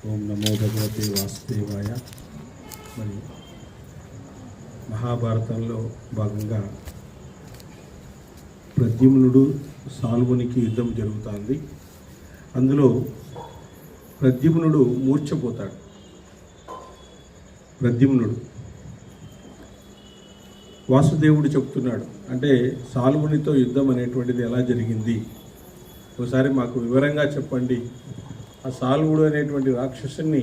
ఓం నమో భగవతే వాసుదేవాయ. మరి మహాభారతంలో భాగంగా ప్రద్యుమ్నుడు సాల్వునికి యుద్ధం జరుగుతుంది. అందులో ప్రద్యుమ్నుడు మూర్ఛపోతాడు. ప్రద్యుమ్నుడు వాసుదేవుడు చెప్తున్నాడు, అంటే సాల్వునితో యుద్ధం అనేటువంటిది ఎలా జరిగింది ఒకసారి మాకు వివరంగా చెప్పండి. ఆ సాల్వుడు అనేటువంటి రాక్షసుని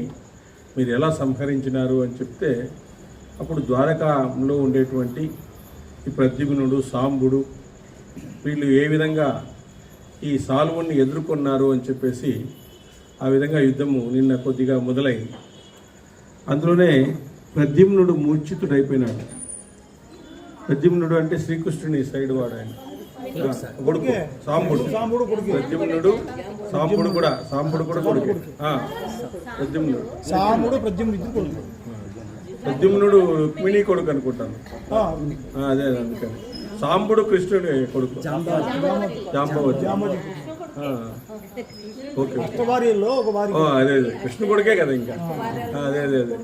మీరు ఎలా సంహరించినారు అని చెప్తే, అప్పుడు ద్వారకాలో ఉండేటువంటి ఈ ప్రద్యుమ్నుడు, సాంబుడు వీళ్ళు ఏ విధంగా ఈ సాల్వుని ఎదుర్కొన్నారు అని చెప్పేసి ఆ విధంగా యుద్ధము నిన్న కొద్దిగా మొదలైంది. అందులోనే ప్రద్యుమ్నుడు మూర్ఛితుడైపోయినాడు. ప్రద్యుమ్నుడు అంటే శ్రీకృష్ణుని సైడ్ వాడు, ఆయన కొడుకు సాంబుడు. ప్రద్యుమ్నుడు సాంబుడు కూడా కొడుకు. ప్రద్యుమ్నుడు రుక్మిణి కొడుకు అనుకుంటాను. అదే అందుకని సాంబుడు కృష్ణుడి కొడుకు, జాంబవతి. ఓకే, అదే కృష్ణు కొడుకే కదా. ఇంకా అదే అదే అదే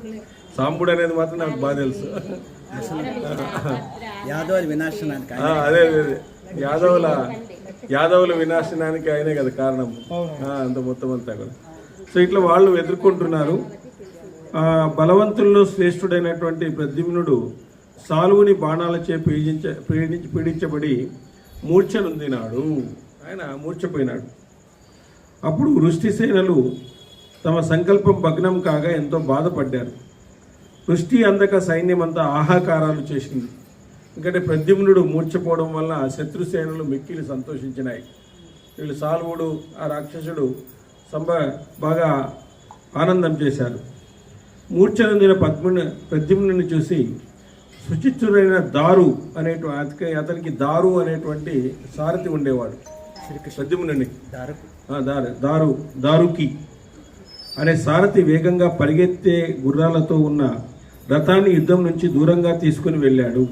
సాంబుడు అనేది మాత్రం నాకు బాగా తెలుసు. అదే అదే యాదవుల వినాశనానికి ఆయనే కదా కారణం, అంత మొత్తం అంతా కూడా. సో ఇట్లా వాళ్ళు ఎదుర్కొంటున్నారు. బలవంతుల్లో శ్రేష్ఠుడైనటువంటి ప్రద్యుమ్నుడు సాల్వుని బాణాలచే పీడించబడి మూర్ఛనొందినాడు. ఆయన మూర్ఛపోయినాడు. అప్పుడు వృష్టిసేనలు తమ సంకల్పం భగ్నం కాగా ఎంతో బాధపడ్డారు. వృష్టి అందక సైన్యమంతా ఆహాకారాలు చేసింది. ఎందుకంటే ప్రద్యుమ్నుడు మూర్ఛపోవడం వల్ల శత్రుసేనలు మిక్కిలి సంతోషించినాయి. వీళ్ళు సాల్వుడు, ఆ రాక్షసుడు బాగా ఆనందం చేశారు. మూర్ఛనొందిన ప్రద్యుమ్నుని చూసి సుచిత్రుడైన దారు అతనికి దారు అనేటువంటి సారథి ఉండేవాడు. ప్రద్యుమ్నుని దారుకి అనే సారథి వేగంగా పరిగెత్తే గుర్రాలతో ఉన్న రథాన్ని యుద్ధం నుంచి దూరంగా తీసుకుని వెళ్ళాడు.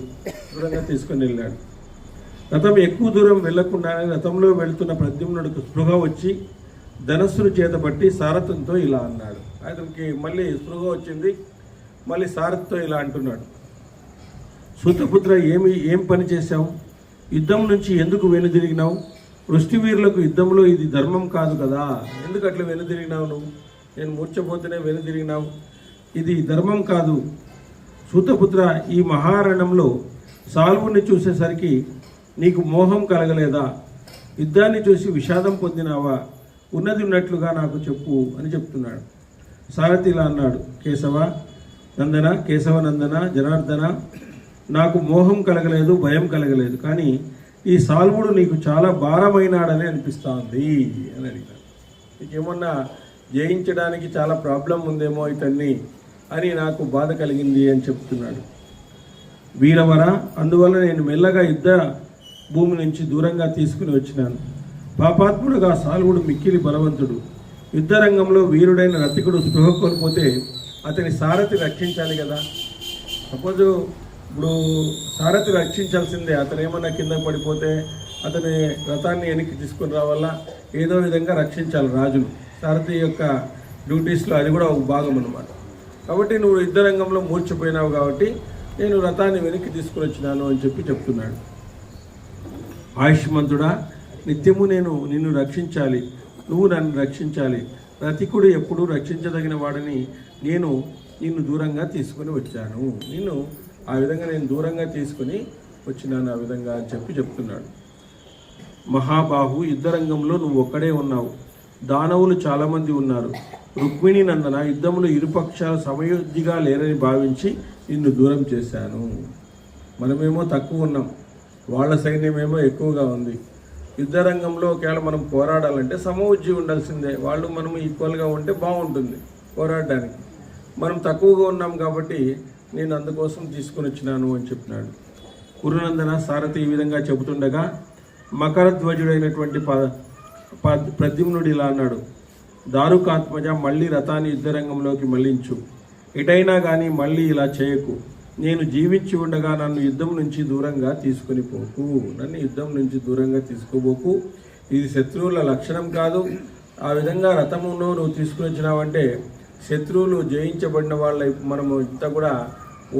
రథం ఎక్కువ దూరం వెళ్లకుండానే రథంలో వెళుతున్న ప్రద్యుమ్నుడికి స్పృహ వచ్చి ధనస్సును చేతబట్టి సారథంతో ఇలా అన్నాడు. అతనికి మళ్ళీ స్పృహ వచ్చింది. మళ్ళీ సారథితో ఇలా అంటున్నాడు, సూతపుత్ర, ఏం పని చేశావు? యుద్ధం నుంచి ఎందుకు వెనుదిరిగినావు? వృష్టివీరులకు యుద్ధంలో ఇది ధర్మం కాదు కదా. ఎందుకు అట్లా వెనుదిరిగినావు? నువ్వు నేను మూర్ఛపోతేనే వెనుదిరిగినావు. ఇది ధర్మం కాదు. సూతపుత్ర, ఈ మహారణంలో సాల్వుని చూసేసరికి నీకు మోహం కలగలేదా? యుద్ధాన్ని చూసి విషాదం పొందినావా? ఉన్నది ఉన్నట్లుగా నాకు చెప్పు అని చెప్తున్నాడు. సారథి ఇలా అన్నాడు, కేశవ నందన జనార్దన, నాకు మోహం కలగలేదు, భయం కలగలేదు. కానీ ఈ సాల్వుడు నీకు చాలా భారమైనాడని అనిపిస్తోంది అని అడిగాడు. నీకేమన్నా జయించడానికి చాలా ప్రాబ్లం ఉందేమో ఇతన్ని అని నాకు బాధ కలిగింది అని చెప్తున్నాడు. వీరవర, అందువల్ల నేను మెల్లగా యుద్ధ భూమి నుంచి దూరంగా తీసుకుని వచ్చినాను. పాపాత్ముడుగా సాల్వుడు మిక్కిలి బలవంతుడు. యుద్ధరంగంలో వీరుడైన రతికుడు స్పృహ కోల్పోతే అతని సారథి రక్షించాలి కదా. సపోజ్ ఇప్పుడు సారథి రక్షించాల్సిందే. అతను ఏమన్నా కింద పడిపోతే అతని రథాన్ని వెనక్కి తీసుకుని రావాలా, ఏదో విధంగా రక్షించాలి రాజును. సారథి యొక్క డ్యూటీస్లో అది కూడా ఒక భాగం అన్నమాట. కాబట్టి నువ్వు యుద్ధరంగంలో మూర్ఛపోయినావు కాబట్టి నేను రథాన్ని వెనక్కి తీసుకుని వచ్చినాను అని చెప్తున్నాడు. ఆయుష్మంతుడా, నిత్యము నేను నిన్ను రక్షించాలి, నువ్వు నన్ను రక్షించాలి. రతికుడు ఎప్పుడు రక్షించదగిన వాడని నేను నిన్ను దూరంగా తీసుకుని వచ్చాను. ఆ విధంగా నేను దూరంగా తీసుకుని వచ్చినాను ఆ విధంగా అని చెప్తున్నాడు. మహాబాహు, యుద్ధరంగంలో నువ్వు ఒక్కడే ఉన్నావు. దానవులు చాలామంది ఉన్నారు. రుక్మిణి నందన, యుద్ధంలో ఇరుపక్షాలు సమయోధిగా లేరని భావించి నిన్ను దూరం చేశాను. మనమేమో తక్కువ ఉన్నాం, వాళ్ళ సైన్యమేమో ఎక్కువగా ఉంది. యుద్ధరంగంలో ఒకవేళ మనం పోరాడాలంటే సమవుజ్జి ఉండాల్సిందే. వాళ్ళు మనం ఈక్వల్గా ఉంటే బాగుంటుంది పోరాడడానికి. మనం తక్కువగా ఉన్నాం కాబట్టి నేను అందుకోసం తీసుకుని వచ్చినాను అని చెప్పినాడు. కురునందన, సారథి ఈ విధంగా చెబుతుండగా మకరధ్వజుడైనటువంటి ప్రద్యుమ్నుడు ఇలా అన్నాడు, దారుకాత్మజ, మళ్ళీ రథాన్ని యుద్ధరంగంలోకి మళ్లించు. ఎటైనా కానీ మళ్ళీ ఇలా చేయకు. నేను జీవించి ఉండగా నన్ను యుద్ధం నుంచి దూరంగా తీసుకుని పోకు. నన్ను యుద్ధం నుంచి దూరంగా తీసుకోబోకు. ఇది శత్రువుల లక్షణం కాదు. ఆ విధంగా రథమును నువ్వు తీసుకుని వచ్చినావంటే శత్రువులు జయించబడిన వాళ్ళ మనము ఇంత కూడా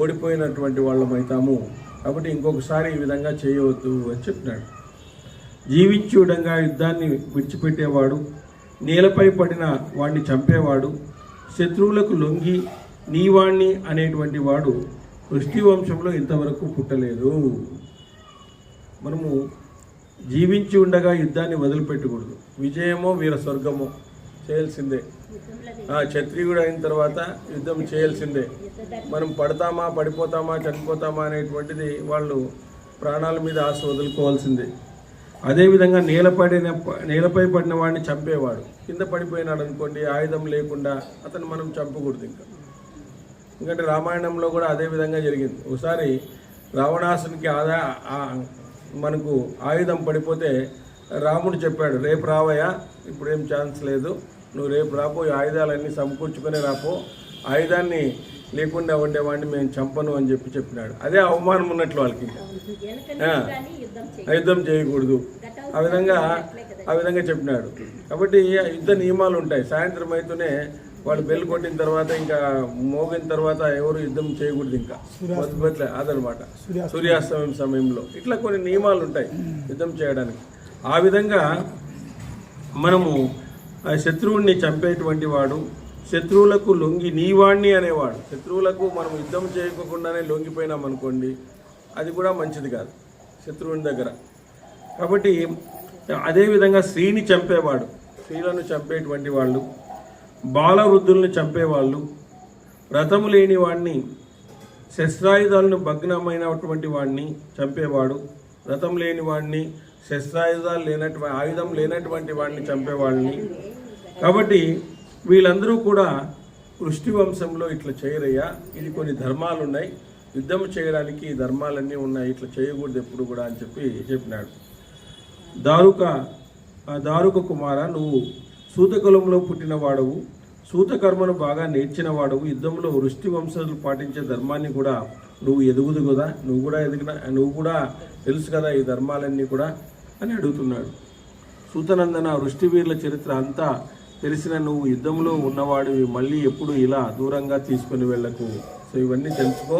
ఓడిపోయినటువంటి వాళ్ళం అవుతాము. కాబట్టి ఇంకొకసారి ఈ విధంగా చేయవద్దు అని చెప్పినాడు. జీవించి విధంగా యుద్ధాన్ని విడిచిపెట్టేవాడు, నేలపై పడిన వాడిని చంపేవాడు, శత్రువులకు లొంగి నీవాణ్ణి అనేటువంటి వాడు వృష్టి వంశంలో ఇంతవరకు పుట్టలేదు. మనము జీవించి ఉండగా యుద్ధాన్ని వదిలిపెట్టకూడదు. విజయమో వీర స్వర్గమో చేయాల్సిందే. క్షత్రియుడు అయిన తర్వాత యుద్ధం చేయాల్సిందే. మనం పడతామా, పడిపోతామా, చనిపోతామా అనేటువంటిది వాళ్ళు ప్రాణాల మీద ఆశ వదులుకోవాల్సిందే. అదేవిధంగా నేలపై పడిన వాడిని చంపేవాడు, కింద పడిపోయినాడు అనుకోండి, ఆయుధం లేకుండా అతను మనం చంపకూడదు. ఎందుకంటే రామాయణంలో కూడా అదే విధంగా జరిగింది. ఒకసారి రావణాసునికి మనకు ఆయుధం పడిపోతే రాముడు చెప్పాడు, రేపు రావయ్యా, ఇప్పుడేం ఛాన్స్ లేదు, నువ్వు రేపు రాపో, ఆయుధాలన్నీ సమకూర్చుకొని రాపో, ఆయుధాన్ని లేకుండా ఉండేవాడిని మేము చంపను అని చెప్పినాడు. అదే అవమానం ఉన్నట్లు వాళ్ళకి, యుద్ధం చేయకూడదు ఆ విధంగా చెప్పినాడు. కాబట్టి యుద్ధ నియమాలు ఉంటాయి. సాయంత్రం అయితేనే వాళ్ళు బెల్ కొట్టిన తర్వాత, ఇంకా మోగిన తర్వాత ఎవరు యుద్ధం చేయకూడదు. ఇంకా అదనమాట సూర్యాస్తమయం సమయంలో ఇట్లా కొన్ని నియమాలు ఉంటాయి యుద్ధం చేయడానికి. ఆ విధంగా మనము శత్రువుని చంపేటువంటి వాడు, శత్రువులకు లొంగి నీవాణ్ణి అనేవాడు. శత్రువులకు మనం యుద్ధం చేయకుండానే లొంగిపోయినాం అనుకోండి, అది కూడా మంచిది కాదు శత్రువుని దగ్గర. కాబట్టి అదేవిధంగా స్త్రీని చంపేవాడు, స్త్రీలను చంపేటువంటి వాళ్ళు, బాలవృద్ధులను చంపేవాళ్ళు, రథము లేని వాడిని, శస్త్రాయుధాలను భగ్నమైనటువంటి వాడిని చంపేవాడు, రథం లేని వాడిని, శస్త్రాయుధాలు ఆయుధం లేనటువంటి వాడిని చంపేవాళ్ళని. కాబట్టి వీళ్ళందరూ కూడా వృష్టి వంశంలో ఇట్లా చేయరయ్యా, ఇది కొన్ని ధర్మాలు ఉన్నాయి, యుద్ధం చేయడానికి ఈ ధర్మాలన్నీ ఉన్నాయి, ఇట్లా చేయకూడదు ఎప్పుడు కూడా అని చెప్పినాడు. దారుక కుమార, నువ్వు సూతకులంలో పుట్టిన వాడవు, సూతకర్మను బాగా నేర్చిన వాడవు, యుద్ధంలో వృష్టి వంశస్థులు పాటించే ధర్మాన్ని కూడా నువ్వు ఎదుగుదు కదా, నువ్వు కూడా తెలుసు కదా ఈ ధర్మాలన్నీ కూడా అని అడుగుతున్నాడు. సూతనందన, వృష్టి వీరుల చరిత్ర అంతా తెలిసిన నువ్వు యుద్ధంలో ఉన్నవాడివి, మళ్ళీ ఎప్పుడు ఇలా దూరంగా తీసుకొని వెళ్ళకు. సో ఇవన్నీ తెలుసుకో,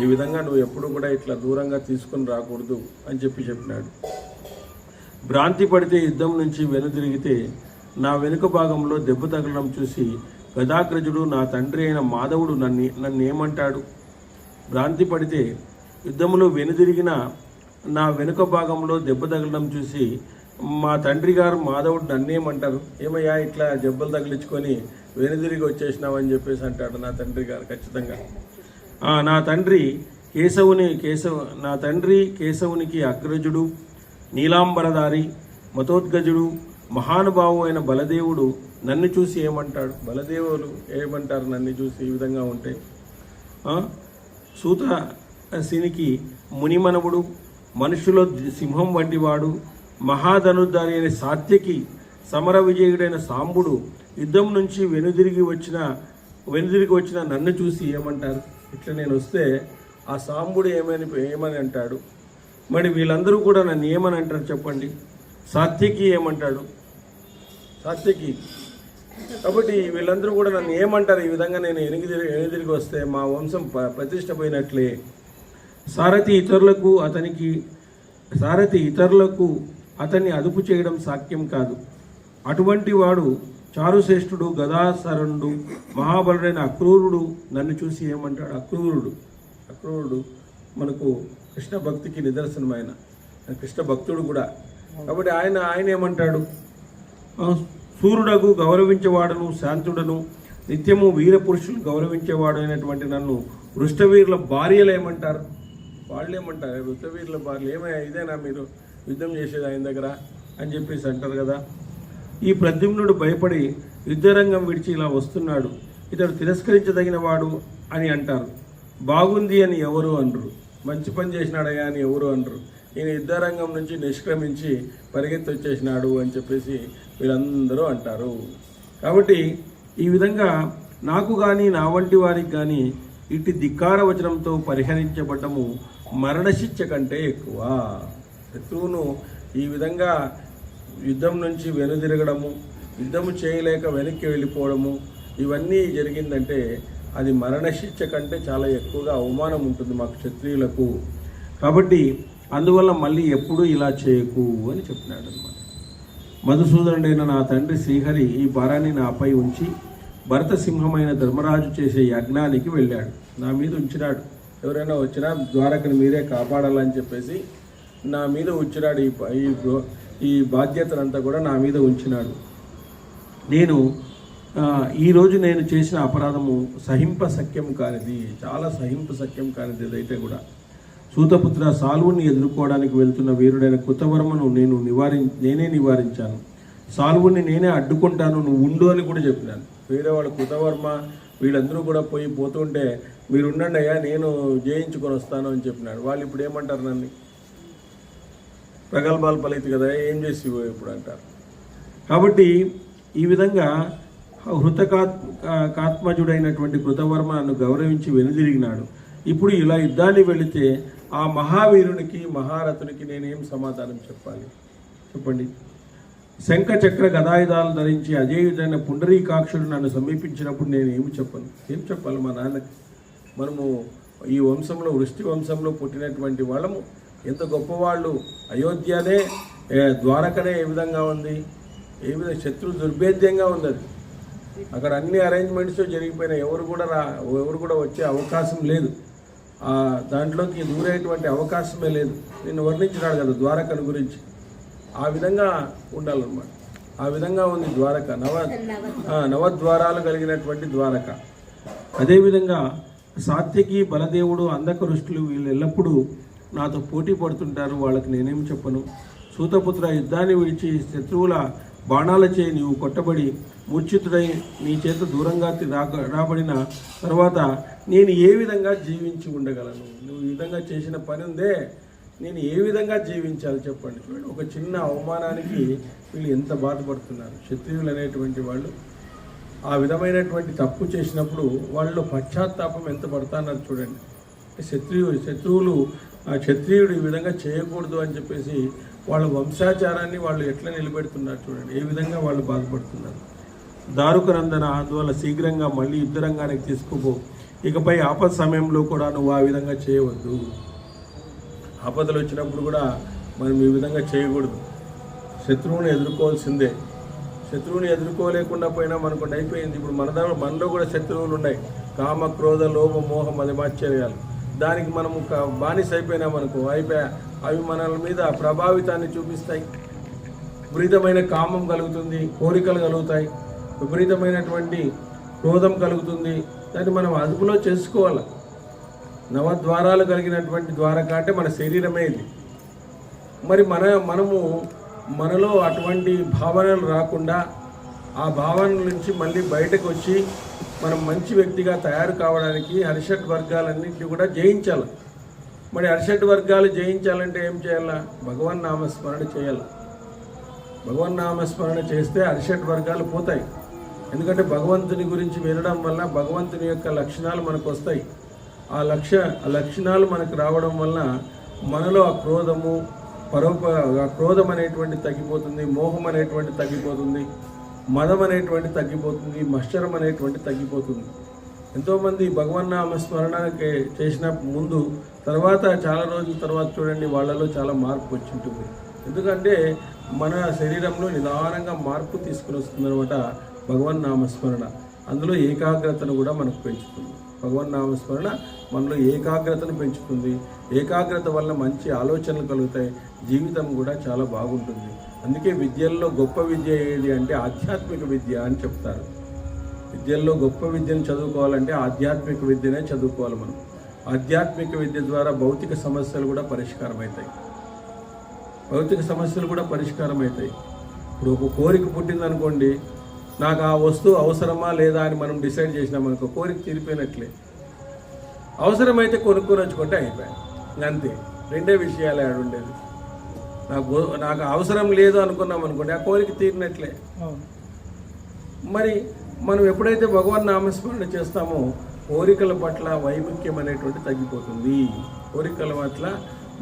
ఈ విధంగా నువ్వు ఎప్పుడు కూడా ఇట్లా దూరంగా తీసుకొని రాకూడదు అని చెప్పినాడు. భ్రాంతి పడితే యుద్ధం నుంచి వెనుదిరిగితే నా వెనుక భాగంలో దెబ్బ తగలడం చూసి గదాగ్రజుడు, నా తండ్రి అయిన మాధవుడు నన్ను ఏమంటాడు? భ్రాంతి పడితే యుద్ధంలో వెనుదిరిగిన నా వెనుక భాగంలో దెబ్బ తగలడం చూసి మా తండ్రి గారు మాధవుడు నన్నేమంటారు? ఏమయ్యా ఇట్లా దెబ్బలు తగిలించుకొని వెనుదిరిగి వచ్చేసినావని చెప్పేసి అంటాడు నా తండ్రి గారు. ఖచ్చితంగా నా తండ్రి కేశవునికి అగ్రజుడు, నీలాంబరధారి, మతోద్గజుడు, మహానుభావు అయిన బలదేవుడు నన్ను చూసి ఏమంటాడు? బలదేవులు ఏమంటారు నన్ను చూసి ఈ విధంగా ఉంటే? సూతశినికి మునిమనవుడు, మనుషులో సింహం వంటివాడు, మహాధనుర్ధారి అయిన సాత్యకి, సమర విజయుడైన సాంబుడు యుద్ధం నుంచి వెనుదిరిగి వచ్చిన నన్ను చూసి ఏమంటారు? ఇట్లా నేను వస్తే ఆ సాంబుడు ఏమని అంటాడు? మరి వీళ్ళందరూ కూడా నన్ను ఏమని అంటారు చెప్పండి? సాత్యకి ఏమంటాడు? సాత్యకి. కాబట్టి వీళ్ళందరూ కూడా నన్ను ఏమంటారు? ఈ విధంగా నేను వెనుదిరిగి వస్తే మా వంశం ప్రతిష్ట పోయినట్లే. సారథి ఇతరులకు అతన్ని అదుపు చేయడం సాధ్యం కాదు. అటువంటి వాడు చారుశ్రేష్ఠుడు, గదాసరుడు, మహాబలుడైన అక్రూరుడు నన్ను చూసి ఏమంటాడు? అక్రూరుడు మనకు కృష్ణ భక్తికి నిదర్శనమైన కృష్ణ భక్తుడు కూడా. కాబట్టి ఆయన ఏమంటాడు? సూర్యుడకు గౌరవించేవాడును, శాంతుడను, నిత్యము వీరపురుషులు గౌరవించేవాడు అయినటువంటి నన్ను వృష్టవీరుల భార్యలు ఏమంటారు? వాళ్ళు ఏమంటారు? వృష్టవీరుల భార్యలు ఏమయ్యా ఇదేనా మీరు యుద్ధం చేసేది ఆయన దగ్గర అని చెప్పేసి అంటారు కదా. ఈ ప్రద్యుమ్నుడు భయపడి యుద్ధరంగం విడిచి ఇలా వస్తున్నాడు, ఇతడు తిరస్కరించదగిన వాడు అని అంటారు. బాగుంది అని ఎవరు అనరు, మంచి పని చేసినాడయ్యా అని ఎవరు అనరు. ఈయన యుద్ధరంగం నుంచి నిష్క్రమించి పరిగెత్తి వచ్చేసినాడు అని చెప్పేసి వీళ్ళందరూ అంటారు. కాబట్టి ఈ విధంగా నాకు కానీ నా వంటి వారికి కానీ ఇటు ధిక్కార వచనంతో పరిహరించబడ్డము మరణశిక్ష కంటే ఎక్కువ. శత్రువును ఈ విధంగా యుద్ధం నుంచి వెనుదిరగడము, యుద్ధము చేయలేక వెనక్కి వెళ్ళిపోవడము, ఇవన్నీ జరిగిందంటే అది మరణశిక్ష కంటే చాలా ఎక్కువగా అవమానం ఉంటుంది మాకు క్షత్రియులకు. కాబట్టి అందువల్ల మళ్ళీ ఎప్పుడూ ఇలా చేయకు అని చెప్పినాడు అనమాట. మధుసూదనుడైన నా తండ్రి శ్రీహరి ఈ భారాన్ని నాపై ఉంచి భరత సింహమైన ధర్మరాజు చేసే యజ్ఞానికి వెళ్ళాడు. నా మీద ఉంచినాడు. ఎవరైనా వచ్చినా ద్వారకను మీరే కాపాడాలని చెప్పేసి నా మీద ఉంచినాడు. ఈ బాధ్యతనంతా కూడా నా మీద ఉంచినాడు. ఈరోజు నేను చేసిన అపరాధము సహింపశక్యం కానిది, చాలా సహింపశక్యం కానిది. ఏదైతే కూడా సూతపుత్ర సాల్వుని ఎదుర్కోవడానికి వెళ్తున్న వీరుడైన కృతవర్మను నేనే నివారించాను. సాల్వుని నేనే అడ్డుకుంటాను, నువ్వు ఉండు అని కూడా చెప్పినాను. వేరే వాళ్ళు కృతవర్మ వీళ్ళందరూ కూడా పోతుంటే మీరు ఉండండి అయ్యా నేను జయించుకొని వస్తాను అని చెప్పినాడు. వాళ్ళు ఇప్పుడు ఏమంటారు? నన్ను ప్రగల్భాలు పలికితే కదా ఏం చేసి ఇప్పుడు అంటారు. కాబట్టి ఈ విధంగా హృతకాత్మజుడైనటువంటి కృతవర్మ నన్ను గౌరవించి వెనుదిరిగినాడు. ఇప్పుడు ఇలా యుద్ధాన్ని వెళితే ఆ మహావీరునికి మహారథునికి నేనేం సమాధానం చెప్పాలి చెప్పండి? శంఖ చక్ర గదాయుధాలు ధరించి అజేయుడైన పుండరీకాక్షుడు నన్ను సమీపించినప్పుడు నేను ఏం చెప్పాలి మా నాన్నకి? మనము ఈ వంశంలో వృష్టి వంశంలో పుట్టినటువంటి వాళ్ళము, ఎంత గొప్పవాళ్ళు. అయోధ్యనే ద్వారకనే ఏ విధంగా ఉంది, ఏ విధంగా శత్రు దుర్భేద్యంగా ఉంది. అది అక్కడ అన్ని అరేంజ్మెంట్స్ జరిగిపోయినాయి. ఎవరు కూడా వచ్చే అవకాశం లేదు. దాంట్లోకి దూరేటువంటి అవకాశమే లేదు. నిన్ను వర్ణించినాడు కదా ద్వారకను గురించి. ఆ విధంగా ఉండాలన్నమాట. ఆ విధంగా ఉంది ద్వారక. నవద్వారాలు కలిగినటువంటి ద్వారక. అదేవిధంగా సాత్యకి బలదేవుడు అంధకరుష్టులు వీళ్ళు ఎల్లప్పుడూ నాతో పోటీ పడుతుంటారు. వాళ్ళకి నేనేం చెప్పను? సూతపుత్ర యుద్ధాన్ని విడిచి శత్రువుల బాణాలచే నీవు కొట్టబడి మూర్ఛితుడై నీ చేత దూరంగా రాబడిన తర్వాత నేను ఏ విధంగా జీవించి ఉండగలను? నువ్వు ఈ విధంగా చేసిన పని ఉందే, నేను ఏ విధంగా జీవించాలి చెప్పండి. చూడండి, ఒక చిన్న అవమానానికి వీళ్ళు ఎంత బాధపడుతున్నారు. క్షత్రియులు అనేటువంటి వాళ్ళు ఆ విధమైనటువంటి తప్పు చేసినప్పుడు వాళ్ళలో పశ్చాత్తాపం ఎంత పడుతున్నారు చూడండి. శత్రువులు ఆ క్షత్రియుడు ఈ విధంగా చేయకూడదు అని చెప్పేసి వాళ్ళ వంశాచారాన్ని వాళ్ళు ఎట్లా నిలబెడుతున్నారు చూడండి. ఏ విధంగా వాళ్ళు బాధపడుతున్నారు. దారుకనందన, అందువల్ల శీఘ్రంగా మళ్ళీ యుద్ధరంగానికి తీసుకుపో. ఇకపై ఆపద సమయంలో కూడా నువ్వు ఆ విధంగా చేయవద్దు. ఆపదలు వచ్చినప్పుడు కూడా మనం ఈ విధంగా చేయకూడదు. శత్రువుని ఎదుర్కోవాల్సిందే. శత్రువుని ఎదుర్కోలేకుండా పోయినా మనకు అయిపోయింది. ఇప్పుడు మనలో కూడా శత్రువులు ఉన్నాయి. కామ, క్రోధ, లోభ, మోహ, మదమాశ్చర్యాలు. దానికి మనము బానిస అయిపోయినా మనకు అవి మన మీద ప్రభావితాన్ని చూపిస్తాయి. విపరీతమైన కామం కలుగుతుంది, కోరికలు కలుగుతాయి, విపరీతమైనటువంటి క్రోధం కలుగుతుంది. దాన్ని మనం అదుపులో చేసుకోవాలి. నవద్వారాలు కలిగినటువంటి ద్వారక అంటే మన శరీరమే ఇది. మరి మనలో అటువంటి భావనలు రాకుండా ఆ భావనల నుంచి మళ్ళీ బయటకు వచ్చి మనం మంచి వ్యక్తిగా తయారు కావడానికి హరిషడ్ వర్గాలన్నింటినీ కూడా జయించాలి. మరి హరిషడ్ వర్గాలు జయించాలంటే ఏం చేయాలా? భగవన్ నామస్మరణ చేయాలి. భగవన్ నామస్మరణ చేస్తే హరిషడ్ వర్గాలు పోతాయి. ఎందుకంటే భగవంతుని గురించి వినడం వల్ల భగవంతుని యొక్క లక్షణాలు మనకు వస్తాయి. ఆ లక్షణాలు మనకు రావడం వల్ల మనలో ఆ క్రోధము క్రోధం అనేటువంటి తగ్గిపోతుంది, మోహం అనేటువంటి తగ్గిపోతుంది, మదం అనేటువంటి తగ్గిపోతుంది, మత్సరం అనేటువంటి తగ్గిపోతుంది. ఎంతోమంది భగవన్నామ స్మరణకి చేసిన ముందు తర్వాత చాలా రోజుల తర్వాత చూడండి వాళ్ళలో చాలా మార్పు వచ్చి ఉంటుంది. ఎందుకంటే మన శరీరంలో నిదానంగా మార్పు తీసుకుని వస్తుందన్నమాట భగవన్నామస్మరణ. అందులో ఏకాగ్రతను కూడా మనకు పెంచుతుంది. భగవన్నామస్మరణ మనలో ఏకాగ్రతను పెంచుతుంది. ఏకాగ్రత వల్ల మంచి ఆలోచనలు కలుగుతాయి. జీవితం కూడా చాలా బాగుంటుంది. అందుకే విద్యల్లో గొప్ప విద్య ఏది అంటే ఆధ్యాత్మిక విద్య అని చెప్తారు. విద్యల్లో గొప్ప విద్యను చదువుకోవాలంటే ఆధ్యాత్మిక విద్యనే చదువుకోవాలి మనం. ఆధ్యాత్మిక విద్య ద్వారా భౌతిక సమస్యలు కూడా పరిష్కారం అవుతాయి. ఇప్పుడు ఒక కోరిక పుట్టిందనుకోండి, నాకు ఆ వస్తువు అవసరమా లేదా అని మనం డిసైడ్ చేసినామనుకో, కోరిక తీరిపోయినట్లే. అవసరమైతే కొనుక్కొని వచ్చుకుంటే అయిపోయాయి, అంతే. రెండే విషయాలే ఆడ ఉండేది. నాకు అవసరం లేదు అనుకున్నాం అనుకోండి, ఆ కోరిక తీరినట్లే. మరి మనం ఎప్పుడైతే భగవన్ నామస్మరణ చేస్తామో కోరికల పట్ల వైముఖ్యం అనేటువంటి తగ్గిపోతుంది. కోరికల పట్ల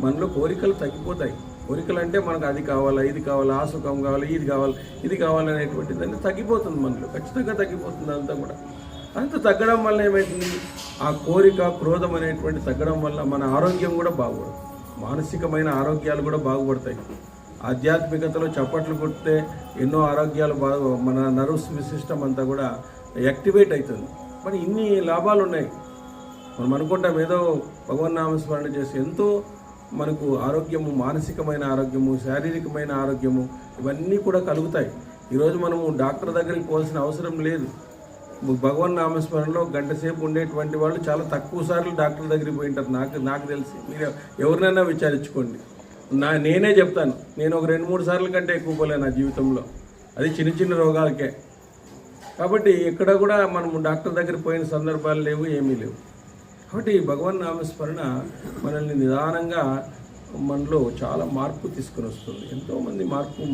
మనలో కోరికలు తగ్గిపోతాయి. కోరికలు అంటే మనకు అది కావాలా, ఇది కావాలా, ఆ సుఖం కావాలి, ఇది కావాలనేటువంటిది అన్నీ తగ్గిపోతుంది మనలో, ఖచ్చితంగా తగ్గిపోతుంది అంతా కూడా. అంత తగ్గడం వల్ల ఏమవుతుంది, ఆ కోరిక క్రోధం అనేటువంటి తగ్గడం వల్ల మన ఆరోగ్యం కూడా బాగుపడుతుంది, మానసికమైన ఆరోగ్యాలు కూడా బాగుపడతాయి. ఆధ్యాత్మికతలో చప్పట్లు కొడితే ఎన్నో ఆరోగ్యాలు మన నర్వస్ సిస్టమ్ అంతా కూడా యాక్టివేట్ అవుతుంది. మరి ఇన్ని లాభాలు ఉన్నాయి. మనం అనుకుంటాం ఏదో భగవన్నామస్మరణ చేసి ఎంతో మనకు ఆరోగ్యము, మానసికమైన ఆరోగ్యము, శారీరకమైన ఆరోగ్యము ఇవన్నీ కూడా కలుగుతాయి. ఈరోజు మనము డాక్టర్ దగ్గరికి పోవాల్సిన అవసరం లేదు. భగవన్నామస్మరణలో గంట సేపు ఉండేటువంటి వాళ్ళు చాలా తక్కువ సార్లు డాక్టర్ దగ్గరికి పోయింటారు. నాకు తెలిసి మీరు ఎవరినైనా విచారించుకోండి. నేనే చెప్తాను, నేను ఒక 2-3 సార్లు కంటే ఎక్కువ పోలే నా జీవితంలో, అది చిన్న చిన్న రోగాలకే. కాబట్టి ఎక్కడ కూడా మనము డాక్టర్ దగ్గర పోయిన సందర్భాలు లేవు, ఏమీ లేవు. కాబట్టి భగవన్ నామస్మరణ మనల్ని నిదానంగా మనలో చాలా మార్పు తీసుకుని వస్తుంది. ఎంతోమంది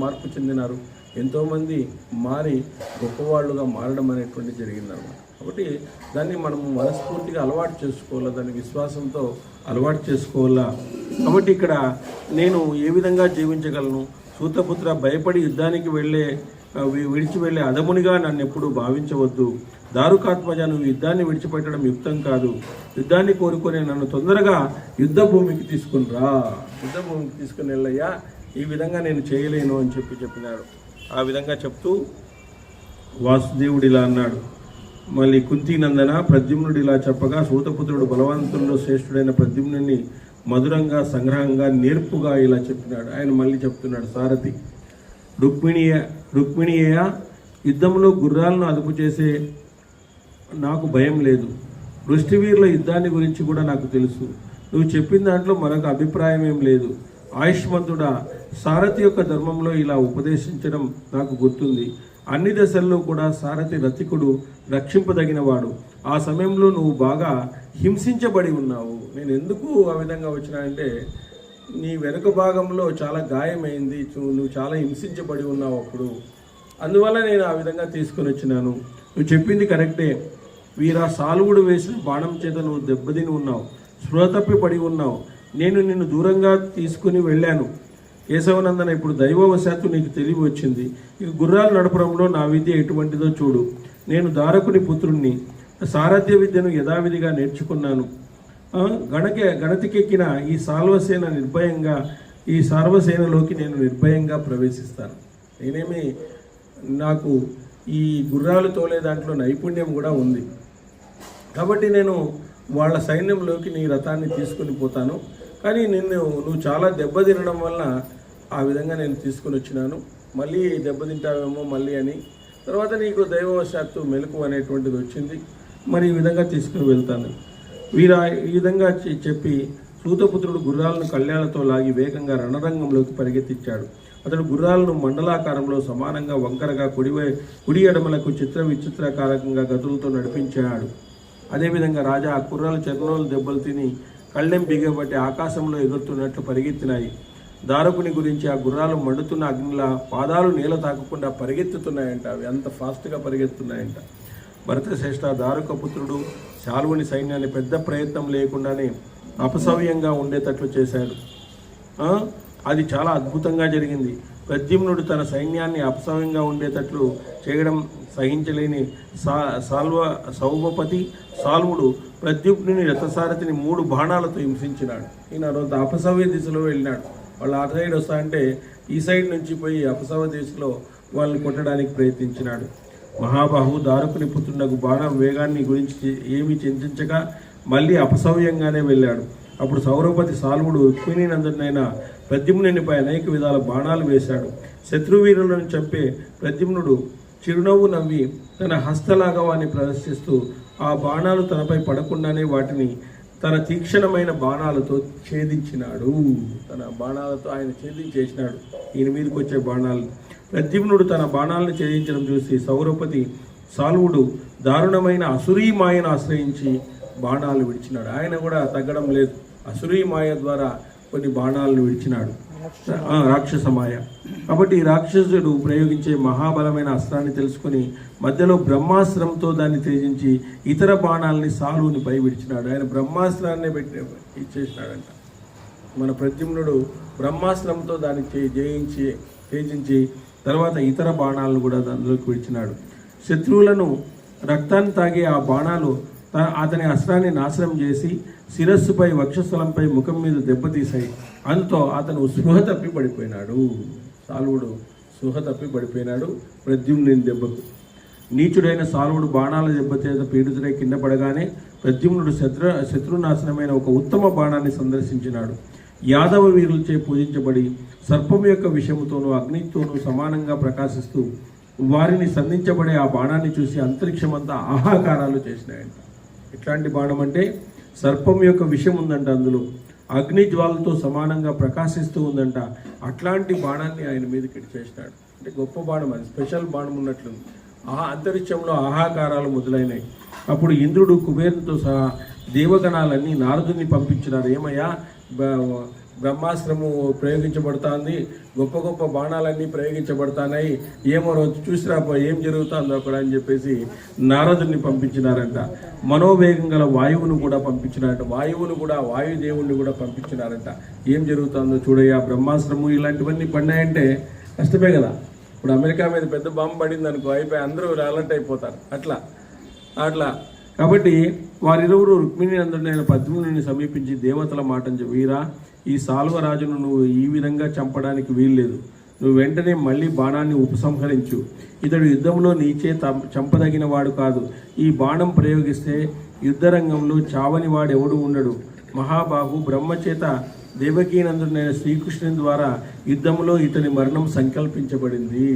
మార్పు చెందినారు, ఎంతోమంది మారి గొప్పవాళ్ళుగా మారడం అనేటువంటి జరిగిందన్నమాట. కాబట్టి దాన్ని మనము మనస్ఫూర్తిగా అలవాటు చేసుకోవాలా, దాని విశ్వాసంతో అలవాటు చేసుకోవాలా. కాబట్టి ఇక్కడ నేను ఏ విధంగా జీవించగలను, సూతపుత్ర భయపడి యుద్ధానికి విడిచి వెళ్ళే అదమునిగా నన్ను ఎప్పుడూ భావించవద్దు. దారుకాత్మజ, నువ్వు యుద్ధాన్ని విడిచిపెట్టడం యుక్తం కాదు. యుద్ధాన్ని కోరుకొని నన్ను తొందరగా యుద్ధ భూమికి తీసుకుని వెళ్ళయ్యా, ఈ విధంగా నేను చేయలేను అని చెప్పినాడు. ఆ విధంగా చెప్తూ వాసుదేవుడు ఇలా అన్నాడు. మళ్ళీ కుంతీనందన, ప్రద్యుమ్నుడు ఇలా చెప్పగా సూతపుత్రుడు బలవంతుల్లో శ్రేష్ఠుడైన ప్రద్యుమ్నుని మధురంగా, సంగ్రహంగా, నేర్పుగా ఇలా చెప్పినాడు. ఆయన మళ్ళీ చెప్తున్నాడు, సారథి రుక్మిణీయ, యుద్ధంలో గుర్రాలను అదుపు చేసే నాకు భయం లేదు. వృష్టివీరుల యుద్ధాన్ని గురించి కూడా నాకు తెలుసు. నువ్వు చెప్పిన దాంట్లో మరొక అభిప్రాయం ఏం లేదు. ఆయుష్మంతుడా, సారథి యొక్క ధర్మంలో ఇలా ఉపదేశించడం నాకు గుర్తుంది. అన్ని దశల్లో కూడా సారథి రతికుడు రక్షింపదగినవాడు. ఆ సమయంలో నువ్వు బాగా హింసించబడి ఉన్నావు. నేను ఎందుకు ఆ విధంగా వచ్చినానంటే, నీ వెనుక భాగంలో చాలా గాయమైంది, నువ్వు చాలా హింసించబడి ఉన్నావు అప్పుడు, అందువల్ల నేను ఆ విధంగా తీసుకుని వచ్చినాను. నువ్వు చెప్పింది కరెక్టే వీరా, సాల్వుడు వేసిన బాణం చేత నువ్వు దెబ్బతిని ఉన్నావు, స్పృహ తప్పి పడి ఉన్నావు. నేను నిన్ను దూరంగా తీసుకుని వెళ్ళాను. కేశవనందన, ఇప్పుడు దైవవశాత్తు నీకు తెలివి వచ్చింది. ఇక గుర్రాలు నడపడంలో నా విద్య ఎటువంటిదో చూడు. నేను దారకుని పుత్రుణ్ణి, సారథ్య విద్యను యథావిధిగా నేర్చుకున్నాను. గణతికెక్కిన ఈ సార్వసేనలోకి నేను నిర్భయంగా ప్రవేశిస్తాను. నాకు ఈ గుర్రాలు తోలే దాంట్లో నైపుణ్యం కూడా ఉంది. కాబట్టి నేను వాళ్ళ సైన్యంలోకి నీ రథాన్ని తీసుకుని పోతాను. కానీ నువ్వు చాలా దెబ్బతినడం వల్ల ఆ విధంగా నేను తీసుకుని వచ్చినాను. మళ్ళీ దెబ్బతింటావేమో మళ్ళీ అని, తర్వాత నీకు దైవవశాత్తు మెలకు అనేటువంటిది వచ్చింది, మరి ఈ విధంగా తీసుకుని వెళ్తాను. ఈ విధంగా చెప్పి సూతపుత్రుడు గుర్రాలను కళ్యాణతో లాగి వేగంగా రణరంగంలోకి పరిగెత్తించాడు. అతడు గుర్రాలను మండలాకారంలో సమానంగా వంకరగా కుడి ఎడమలకు విచిత్రకారకంగా గతులతో నడిపించాడు. అదేవిధంగా రాజా ఆ గుర్రాలు చర్మలు దెబ్బలు తిని కళ్ళెం బిగబట్టి ఆకాశంలో ఎగురుతున్నట్లు పరిగెత్తినాయి. దారకుని గురించి, ఆ గుర్రాలు మండుతున్న అగ్నిలా పాదాలు నేల తాకకుండా పరిగెత్తుతున్నాయంట. అవి అంత ఫాస్ట్గా పరిగెత్తున్నాయంట. భరతశ్రేష్ఠ దారుకపుత్రుడు శాల్వుని సైన్యాన్ని పెద్ద ప్రయత్నం లేకుండానే అపసవ్యంగా ఉండేటట్లు చేశాడు. అది చాలా అద్భుతంగా జరిగింది. ప్రద్యుమ్నుడు తన సైన్యాన్ని అపసవ్యంగా ఉండేటట్లు చేయడం సహించలేని సౌభపతి సాల్వుడు ప్రద్యుమ్నుని రథసారథిని 3 బాణాలతో హింసించినాడు. ఈయన రోజు అపసవ్య దిశలో వెళ్ళినాడు. వాళ్ళు ఆ సైడ్ వస్తా అంటే ఈ సైడ్ నుంచి పోయి అపసవ్య దిశలో వాళ్ళని కొట్టడానికి ప్రయత్నించినాడు. మహాబాహు దారుకుని పుత్రునకు బాణం వేగాన్ని గురించి ఏమీ చింతించక మళ్ళీ అపసవ్యంగానే వెళ్ళాడు. అప్పుడు సౌరపతి సాల్వుడు రుక్మిణీనందనైన ప్రద్యుమ్నునిపై అనేక విధాల బాణాలు వేశాడు. శత్రువీరులను చంపే ప్రద్యుమ్నుడు చిరునవ్వు నవ్వి తన హస్తలాఘవాన్ని ప్రదర్శిస్తూ ఆ బాణాలు తనపై పడకుండానే వాటిని తన తీక్షణమైన బాణాలతో ఛేదించినాడు. తన బాణాలతో ఆయన ఛేదించేసినాడు ఈయన మీదకి వచ్చే బాణాలు. ప్రద్యుమ్నుడు తన బాణాలను ఛేదించడం చూసి సౌరపతి సాల్వుడు దారుణమైన అసురీ మాయను ఆశ్రయించి బాణాలు విడిచినాడు. ఆయన కూడా తగ్గడం లేదు, అసురీ మాయ ద్వారా కొన్ని బాణాలను విడిచినాడు, రాక్షస మాయ. కాబట్టి ఈ రాక్షసుడు ప్రయోగించే మహాబలమైన అస్త్రాన్ని తెలుసుకుని మధ్యలో బ్రహ్మాస్త్రంతో దాన్ని త్యజించి ఇతర బాణాలని సాలుని పై విడిచినాడు. ఆయన బ్రహ్మాస్త్రాన్ని ఇచ్చేసినాడంట. మన ప్రద్యుమ్నుడు బ్రహ్మాస్త్రంతో దాన్ని ఛేదించి తర్వాత ఇతర బాణాలను కూడా అందులోకి విడిచినాడు. శత్రువులను రక్తాన్ని తాగే ఆ బాణాలు అతని అస్త్రాన్ని నాశనం చేసి శిరస్సుపై, వక్షస్థలంపై, ముఖం మీద దెబ్బతీశాయి. అందుతో అతను స్పృహ తప్పి పడిపోయినాడు. సాల్వుడు స్పృహ తప్పి పడిపోయినాడు ప్రద్యుమ్నుని దెబ్బకు. నీచుడైన సాల్వుడు బాణాల దెబ్బచేత పీడితుడై కింద పడగానే ప్రద్యుమ్నుడు శత్రునాశనమైన ఒక ఉత్తమ బాణాన్ని సందర్శించినాడు. యాదవ వీరులచే పూజించబడి సర్పం యొక్క విషముతోనూ అగ్నితోనూ సమానంగా ప్రకాశిస్తూ వారిని సంధించబడే ఆ బాణాన్ని చూసి అంతరిక్షమంతా ఆహాకారాలు చేసినాయంట. ఎట్లాంటి బాణం అంటే సర్పం యొక్క విషం ఉందంట, అందులో అగ్ని జ్వాలతో సమానంగా ప్రకాశిస్తూ ఉందంట. అట్లాంటి బాణాన్ని ఆయన మీదకి చేసినాడు. అంటే గొప్ప బాణం, అది స్పెషల్ బాణం ఉన్నట్లుంది. అంతరిక్షంలో ఆహాకారాలు మొదలైనాయి. అప్పుడు ఇంద్రుడు కుబేరునితో సహా దేవగణాలన్నీ నారదుని పంపించినారు. ఏమయ్యా, బ్రహ్మాస్త్రము ప్రయోగించబడుతుంది, గొప్ప గొప్ప బాణాలన్నీ ప్రయోగించబడుతున్నాయి, ఏమో రోజు చూసిరాపో ఏం జరుగుతుందో అక్కడ అని చెప్పేసి నారదుని పంపించినారంట. మనోవేగం గల వాయువును కూడా పంపించినారంట. వాయుదేవుణ్ణి కూడా పంపించినారంట. ఏం జరుగుతుందో చూడయ్యా, బ్రహ్మాస్త్రము ఇలాంటివన్నీ పడినాయంటే కష్టమే కదా. ఇప్పుడు అమెరికా మీద పెద్ద బాంబు పడింది అనుకో, అయిపోయి అందరూ అలర్ట్ అయిపోతారు. అట్లా కాబట్టి వారిరువురు రుక్మిణి నందుడైన పద్మిని సమీపించి దేవతల మాటని వీరా, ఈ సాల్వరాజును నువ్వు ఈ విధంగా చంపడానికి వీల్లేదు. నువ్వు వెంటనే మళ్ళీ బాణాన్ని ఉపసంహరించు. ఇతడు యుద్ధంలో నీచే చంపదగిన వాడు కాదు. ఈ బాణం ప్రయోగిస్తే యుద్ధరంగంలో చావని వాడెవడు ఉండడు. మహాబాహు బ్రహ్మచేత దేవకీనందుడైన శ్రీకృష్ణుని ద్వారా యుద్ధంలో ఇతని మరణం సంకల్పించబడింది.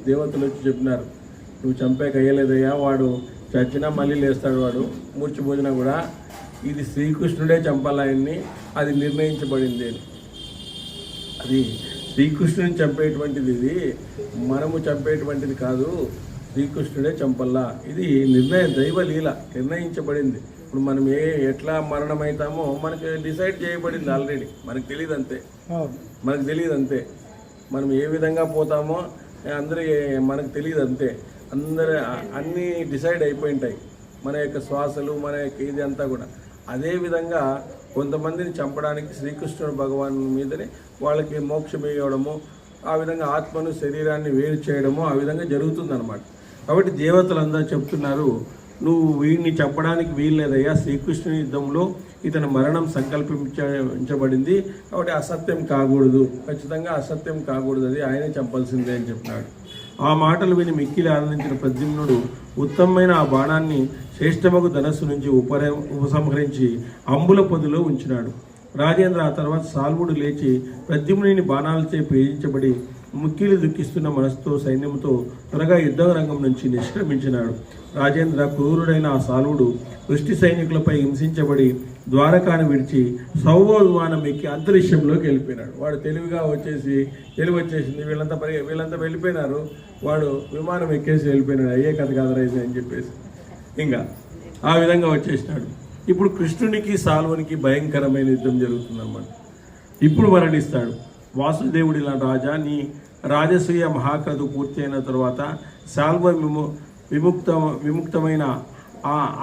దేవతలు వచ్చి చెప్పినారు, నువ్వు చంపాక అయ్యలేదయ్యా, వాడు చచ్చినా మళ్ళీ లేస్తాడు, వాడు మూర్చిపోయినా కూడా ఇది శ్రీకృష్ణుడే చంపాలని అది నిర్ణయించబడింది. అది శ్రీకృష్ణుని చంపేటువంటిది, ఇది మనము చంపేటువంటిది కాదు, శ్రీకృష్ణుడే చంపల్లా. ఇది దైవలీల నిర్ణయించబడింది. ఇప్పుడు మనం ఎట్లా మరణమవుతామో మనకి డిసైడ్ చేయబడింది ఆల్రెడీ. మనకు తెలియదు అంతే. మనం ఏ విధంగా పోతామో మనకు తెలియదు అంతే. అన్నీ డిసైడ్ అయిపోయింటాయి. మన యొక్క శ్వాసలు, మన యొక్క ఇది అంతా కూడా. అదేవిధంగా కొంతమందిని చంపడానికి శ్రీకృష్ణుడు భగవాన్ మీదనే వాళ్ళకి మోక్షం ఇవ్వడము, ఆ విధంగా ఆత్మను శరీరాన్ని వేరు చేయడము ఆ విధంగా జరుగుతుందన్నమాట. కాబట్టి దేవతలందరూ చెప్తున్నారు, నువ్వు వీడిని చంపడానికి వీల్లేదయ్యా, శ్రీకృష్ణుని యుద్ధంలో ఇతని మరణం సంకల్పించబడింది, కాబట్టి అసత్యం కాకూడదు, ఖచ్చితంగా అసత్యం కాకూడదు, అది ఆయనే చంపాల్సిందే అని చెప్పినాడు. ఆ మాటలు విని మిక్కిలి ఆనందించిన ప్రద్యుమ్నుడు ఉత్తమమైన ఆ బాణాన్ని శ్రేష్టమగు ధనస్సు నుంచి ఉపసంహరించి అంబుల పొదిలో ఉంచినాడు. రాజేంద్ర ఆ తర్వాత సాల్వుడు లేచి ప్రద్యుమ్నుని బాణాలచే ప్రేరించబడి ముక్కిలి దుఃఖిస్తున్న మనసుతో సైన్యంతో త్వరగా యుద్ధ రంగం నుంచి నిష్క్రమించినాడు. రాజేంద్ర క్రూరుడైన ఆ సాల్వుడు వృష్టి సైనికులపై హింసించబడి ద్వారకాను విడిచి సౌవ విమానం ఎక్కి అంతరిక్షంలోకి వెళ్ళిపోయినాడు. వాడు తెలివి వచ్చేసింది, వీళ్ళంతా వెళ్ళిపోయినారు, వాడు విమానం ఎక్కేసి వెళ్ళిపోయినాడు. అయ్యే కథ కాదరైంది అని చెప్పేసి ఇంకా ఆ విధంగా వచ్చేసినాడు. ఇప్పుడు కృష్ణునికి సాల్వునికి భయంకరమైన యుద్ధం జరుగుతుందన్నమాట. ఇప్పుడు మరణిస్తాడు. వాసుదేవుడిలా రాజా, నీ రాజసూయ మహాక్రతు పూర్తి అయిన తర్వాత సాల్వ విముక్తమైన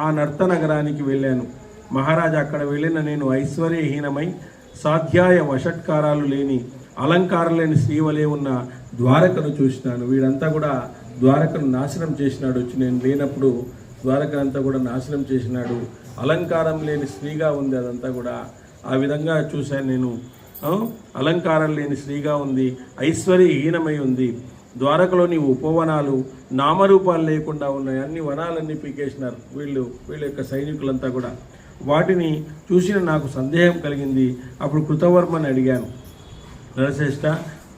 ఆ నర్త నగరానికి వెళ్ళాను. మహారాజా, అక్కడ వెళ్ళిన నేను ఐశ్వర్యహీనమై సాధ్యాయ వషట్కారాలు లేని అలంకారం లేని శ్రీవలే ఉన్న ద్వారకను చూసినాను. వీడంతా కూడా ద్వారకను నాశనం చేసినాడు. వచ్చి నేను లేనప్పుడు ద్వారకనంతా కూడా నాశనం చేసినాడు. అలంకారం లేని స్త్రీగా ఉంది అదంతా కూడా. ఆ విధంగా చూశాను నేను. అలంకారం లేని స్త్రీగా ఉంది, ఐశ్వర్యహీనమై ఉంది. ద్వారకలోని ఉపవనాలు నామరూపాలు లేకుండా ఉన్నాయి. అన్ని వనాలన్నీ పీకేసినారు వీళ్ళ యొక్క సైనికులంతా కూడా. వాటిని చూసిన నాకు సందేహం కలిగింది. అప్పుడు కృతవర్మని అడిగాను, నరశ్రేష్ఠ,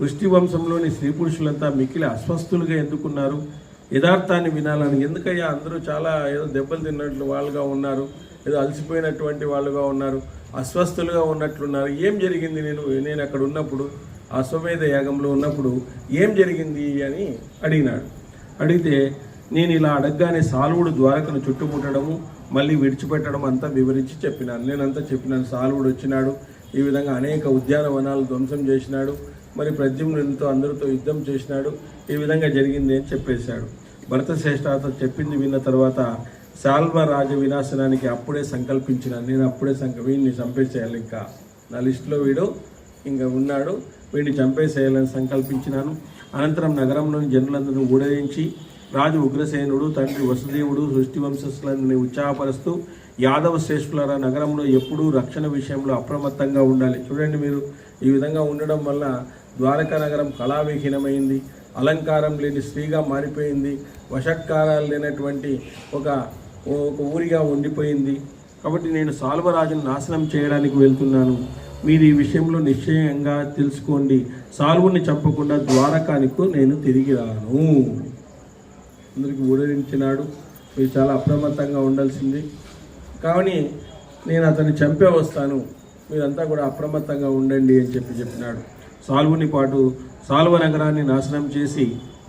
వృష్టి వంశంలోని స్త్రీ పురుషులంతా మిక్కిలి అస్వస్థులుగా ఎందుకున్నారు? యథార్థాన్ని వినాలని. ఎందుకయ్యా అందరూ చాలా ఏదో దెబ్బలు తిన్నట్లు వాళ్ళుగా ఉన్నారు, ఏదో అలసిపోయినటువంటి వాళ్ళుగా ఉన్నారు, అస్వస్థులుగా ఉన్నట్లున్నారు. ఏం జరిగింది? నేను అక్కడ ఉన్నప్పుడు అశ్వమేధ యాగంలో ఉన్నప్పుడు ఏం జరిగింది అని అడిగినాడు. అడిగితే నేను ఇలా అడగగానే సాల్వుడు ద్వారకను చుట్టుముట్టడము మళ్ళీ విడిచిపెట్టడం అంతా వివరించి చెప్పినాను. నేనంతా చెప్పినాను. సాల్వుడు వచ్చినాడు, ఈ విధంగా అనేక ఉద్యానవనాలు ధ్వంసం చేసినాడు, మరి ప్రద్యుమ్నునితో అందరితో యుద్ధం చేసినాడు, ఈ విధంగా జరిగింది అని చెప్పేశాడు. భరతశ్రేష్ఠ చెప్పింది విన్న తర్వాత సాల్వ రాజ వినాశనానికి అప్పుడే సంకల్పించినాను. నేను అప్పుడే వీడిని చంపేసేయాలి, ఇంకా నా లిస్టులో వీడు ఇంకా ఉన్నాడు, వీడిని చంపేసేయాలని సంకల్పించినాను. అనంతరం నగరంలోని జనులందరినీ ఊడరించి రాజు ఉగ్రసేనుడు, తండ్రి వసుదేవుడు, సృష్టి వంశస్థులందరినీ ఉత్సాహపరుస్తూ, యాదవ శ్రేష్ఠులారా, నగరంలో ఎప్పుడూ రక్షణ విషయంలో అప్రమత్తంగా ఉండాలి. చూడండి, మీరు ఈ విధంగా ఉండడం వల్ల ద్వారకా నగరం కళావిహీనమైంది, అలంకారం లేని స్త్రీగా మారిపోయింది, వషట్కారాలు లేనటువంటి ఒక ఊరిగా ఉండిపోయింది. కాబట్టి నేను సాల్వరాజును నాశనం చేయడానికి వెళ్తున్నాను. మీరు ఈ విషయంలో నిశ్చయంగా తెలుసుకోండి. సాల్వుని చంపకుండా ద్వారకానికి నేను తిరిగి రాను. అందరికి ఊడరించినాడు. మీరు చాలా అప్రమత్తంగా ఉండాల్సింది. కానీ నేను అతన్ని చంపే వస్తాను, మీరంతా కూడా అప్రమత్తంగా ఉండండి అని చెప్పినాడు. సాల్వుని పాటు సాల్వ నగరాన్ని నాశనం చేసి